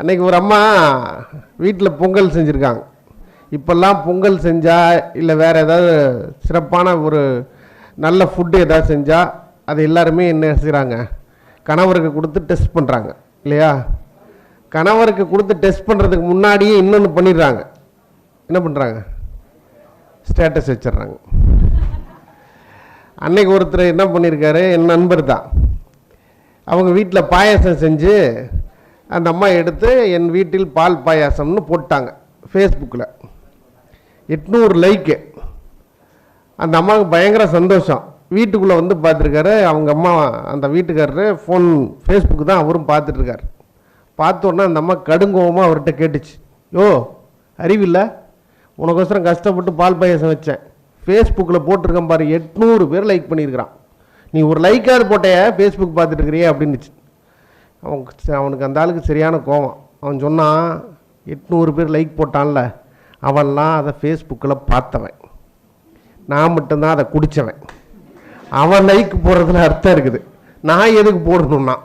அன்றைக்கி ஒரு அம்மா வீட்டில் பொங்கல் செஞ்சுருக்காங்க. இப்போல்லாம் பொங்கல் செஞ்சால் இல்லை வேறு ஏதாவது சிறப்பான ஒரு நல்ல ஃபுட்டு ஏதாவது செஞ்சால் அது எல்லாருமே என்ன செய்கிறாங்க, கணவருக்கு கொடுத்து டெஸ்ட் பண்ணுறாங்க இல்லையா? கணவருக்கு கொடுத்து டெஸ்ட் பண்ணுறதுக்கு முன்னாடியே இன்னொன்று பண்ணிடுறாங்க. என்ன பண்ணுறாங்க? ஸ்டேட்டஸ் வச்சிட்றாங்க. அன்னைக்கு ஒருத்தர் என்ன பண்ணியிருக்காரு, என் நண்பர் தான், அவங்க வீட்டில் பாயாசம் செஞ்சு அந்த அம்மா எடுத்து என் வீட்டில் பால் பாயாசம்னு போட்டாங்க ஃபேஸ்புக்கில். 800 லைக்கு. அந்த அம்மாவுக்கு பயங்கர சந்தோஷம். வீட்டுக்குள்ளே வந்து பார்த்துருக்காரு அவங்க அம்மா, அந்த வீட்டுக்காரரு ஃபோன் ஃபேஸ்புக்கு தான் அவரும் பார்த்துட்ருக்காரு. பார்த்தோன்னா அந்த அம்மா கடுங்கோவமாக அவர்கிட்ட கேட்டுச்சு, யோ அறிவில்லை, உனக்கோசரம் கஷ்டப்பட்டு பால் பாயாசம் வச்சேன், ஃபேஸ்புக்கில் போட்டிருக்கேன் பாரு, 800 பேர் லைக் பண்ணியிருக்கிறான், நீ ஒரு லைக்காவது போட்டைய ஃபேஸ்புக் பார்த்துட்டு இருக்கிறியே அப்படின்னுச்சு. அவனுக்கு அந்த ஆளுக்கு சரியான கோவம். அவன் சொன்னான், 800 பேர் லைக் போட்டான்ல, அவன்லாம் அதை ஃபேஸ்புக்கில் பார்த்தவன், நான் மட்டும்தான் அதை குடித்தவன். அவன் லைக் போடுறதுல அர்த்தம் இருக்குது, நான் எதுக்கு போடணும்னா